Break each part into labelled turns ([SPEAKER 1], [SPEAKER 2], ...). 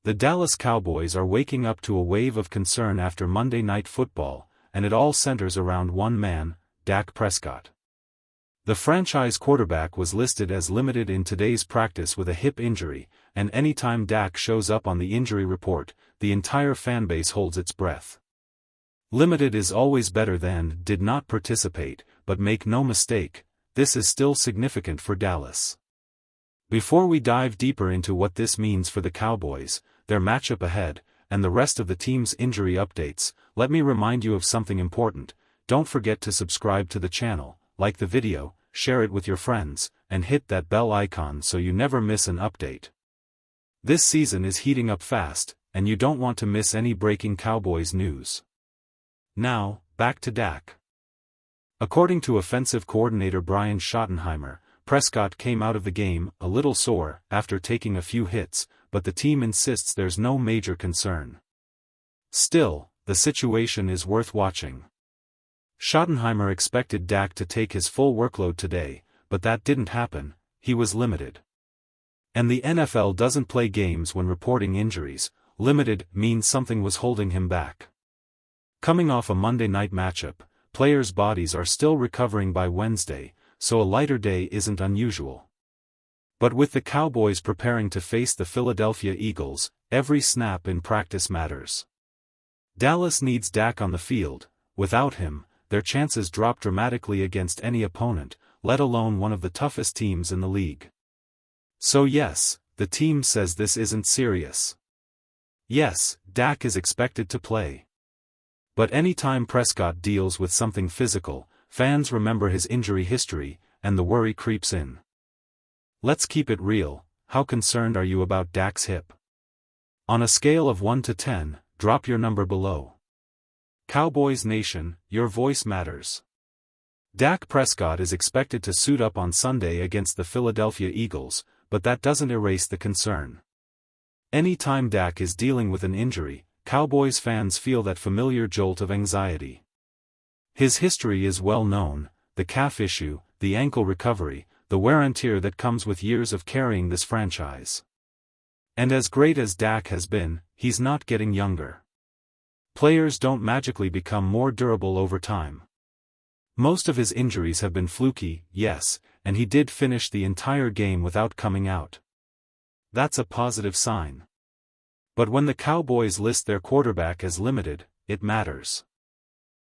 [SPEAKER 1] The Dallas Cowboys are waking up to a wave of concern after Monday Night Football, and it all centers around one man, Dak Prescott. The franchise quarterback was listed as limited in today's practice with a hip injury, and anytime Dak shows up on the injury report, the entire fanbase holds its breath. Limited is always better than did not participate, but make no mistake, this is still significant for Dallas. Before we dive deeper into what this means for the Cowboys, their matchup ahead, and the rest of the team's injury updates, let me remind you of something important. Don't forget to subscribe to the channel, like the video, share it with your friends, and hit that bell icon so you never miss an update. This season is heating up fast, and you don't want to miss any breaking Cowboys news. Now, back to Dak. According to offensive coordinator Brian Schottenheimer, Prescott came out of the game a little sore after taking a few hits, but the team insists there's no major concern. Still, the situation is worth watching. Schottenheimer expected Dak to take his full workload today, but that didn't happen. He was limited. And the NFL doesn't play games when reporting injuries. Limited means something was holding him back. Coming off a Monday night matchup, players' bodies are still recovering by Wednesday, so a lighter day isn't unusual. But with the Cowboys preparing to face the Philadelphia Eagles, every snap in practice matters. Dallas needs Dak on the field. Without him, their chances drop dramatically against any opponent, let alone one of the toughest teams in the league. So yes, the team says this isn't serious. Yes, Dak is expected to play. But anytime Prescott deals with something physical, fans remember his injury history, and the worry creeps in. Let's keep it real. How concerned are you about Dak's hip? On a scale of 1 to 10, drop your number below. Cowboys Nation, your voice matters. Dak Prescott is expected to suit up on Sunday against the Philadelphia Eagles, but that doesn't erase the concern. Anytime Dak is dealing with an injury, Cowboys fans feel that familiar jolt of anxiety. His history is well known: the calf issue, the ankle recovery, the wear and tear that comes with years of carrying this franchise. And as great as Dak has been, he's not getting younger. Players don't magically become more durable over time. Most of his injuries have been fluky, yes, and he did finish the entire game without coming out. That's a positive sign. But when the Cowboys list their quarterback as limited, it matters.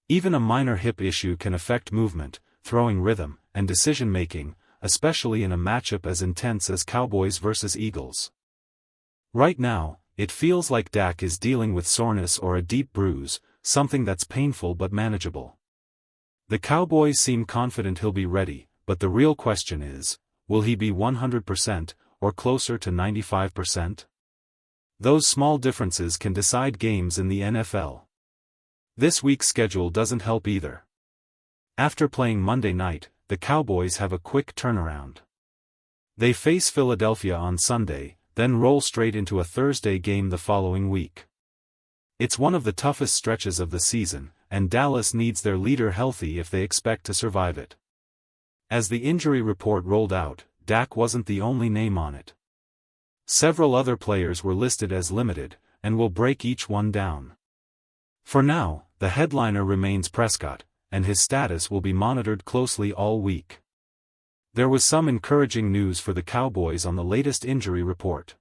[SPEAKER 1] Even a minor hip issue can affect movement, throwing rhythm, and decision-making, especially in a matchup as intense as Cowboys vs. Eagles. Right now, it feels like Dak is dealing with soreness or a deep bruise, something that's painful but manageable. The Cowboys seem confident he'll be ready, but the real question is, will he be 100%, or closer to 95%? Those small differences can decide games in the NFL. This week's schedule doesn't help either. After playing Monday night, the Cowboys have a quick turnaround. They face Philadelphia on Sunday, then roll straight into a Thursday game the following week. It's one of the toughest stretches of the season, and Dallas needs their leader healthy if they expect to survive it. As the injury report rolled out, Dak wasn't the only name on it. Several other players were listed as limited, and we'll break each one down. For now, the headliner remains Prescott, and his status will be monitored closely all week. There was some encouraging news for the Cowboys on the latest injury report.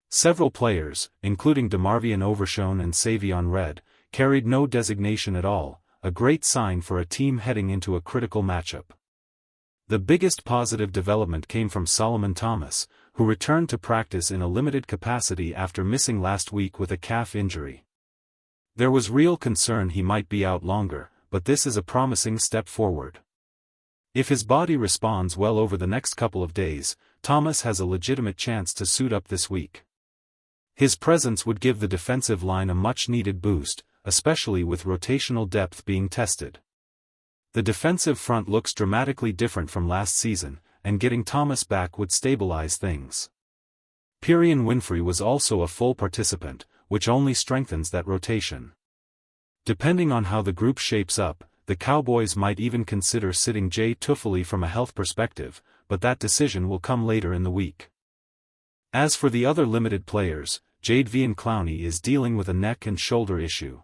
[SPEAKER 1] Several players, including DeMarvion Overshown and Savion Red, carried no designation at all, a great sign for a team heading into a critical matchup. The biggest positive development came from Solomon Thomas, who returned to practice in a limited capacity after missing last week with a calf injury. There was real concern he might be out longer, but this is a promising step forward. If his body responds well over the next couple of days, Thomas has a legitimate chance to suit up this week. His presence would give the defensive line a much-needed boost, especially with rotational depth being tested. The defensive front looks dramatically different from last season, and getting Thomas back would stabilize things. Perion Winfrey was also a full participant, which only strengthens that rotation. Depending on how the group shapes up, the Cowboys might even consider sitting Jay Toffoli from a health perspective, but that decision will come later in the week. As for the other limited players, DeMarvion Clowney is dealing with a neck and shoulder issue.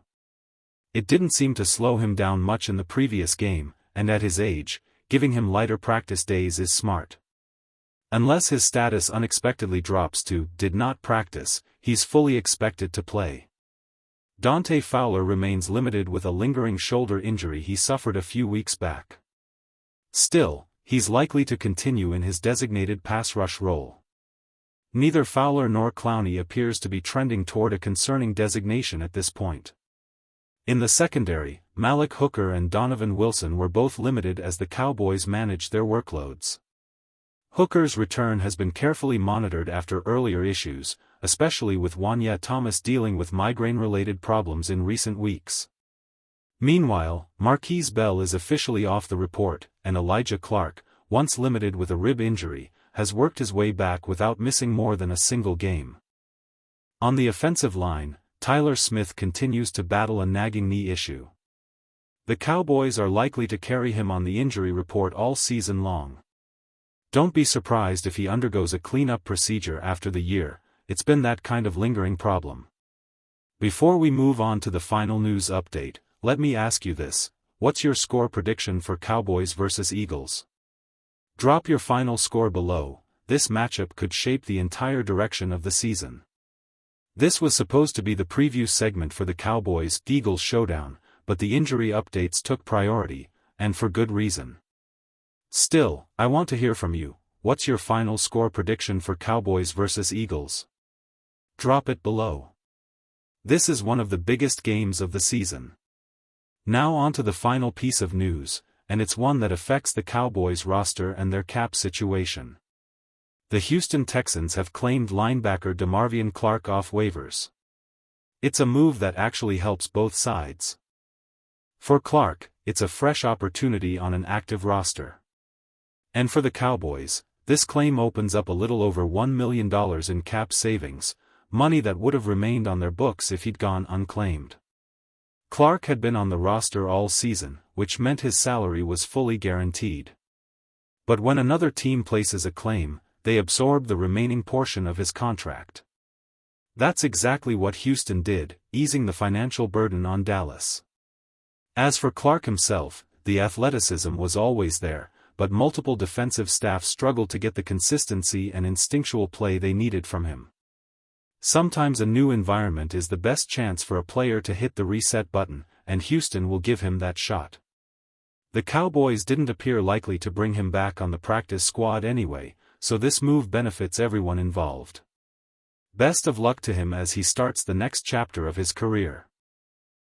[SPEAKER 1] It didn't seem to slow him down much in the previous game, and at his age, giving him lighter practice days is smart. Unless his status unexpectedly drops to "did not practice," he's fully expected to play. Fowler remains limited with a lingering shoulder injury he suffered a few weeks back. Still, he's likely to continue in his designated pass rush role. Neither Fowler nor Clowney appears to be trending toward a concerning designation at this point. In the secondary, Malik Hooker and Donovan Wilson were both limited as the Cowboys managed their workloads. Hooker's return has been carefully monitored after earlier issues, especially with Wanya Thomas dealing with migraine-related problems in recent weeks. Meanwhile, Marquise Bell is officially off the report, and Elijah Clark, once limited with a rib injury, has worked his way back without missing more than a single game. On the offensive line, Tyler Smith continues to battle a nagging knee issue. The Cowboys are likely to carry him on the injury report all season long. Don't be surprised if he undergoes a cleanup procedure after the year. It's been that kind of lingering problem. Before we move on to the final news update, let me ask you this: what's your score prediction for Cowboys vs Eagles? Drop your final score below. This matchup could shape the entire direction of the season. This was supposed to be the preview segment for the Cowboys-Eagles showdown, but the injury updates took priority, and for good reason. Still, I want to hear from you. What's your final score prediction for Cowboys vs Eagles? Drop it below. This is one of the biggest games of the season. Now on to the final piece of news, and it's one that affects the Cowboys roster and their cap situation. The Houston Texans have claimed linebacker DeMarvion Clark off waivers. It's a move that actually helps both sides. For Clark, it's a fresh opportunity on an active roster. And for the Cowboys, this claim opens up a little over $1 million in cap savings, money that would have remained on their books if he'd gone unclaimed. Clark had been on the roster all season, which meant his salary was fully guaranteed. But when another team places a claim, they absorb the remaining portion of his contract. That's exactly what Houston did, easing the financial burden on Dallas. As for Clark himself, the athleticism was always there, but multiple defensive staff struggled to get the consistency and instinctual play they needed from him. Sometimes a new environment is the best chance for a player to hit the reset button, and Houston will give him that shot. The Cowboys didn't appear likely to bring him back on the practice squad anyway, so this move benefits everyone involved. Best of luck to him as he starts the next chapter of his career.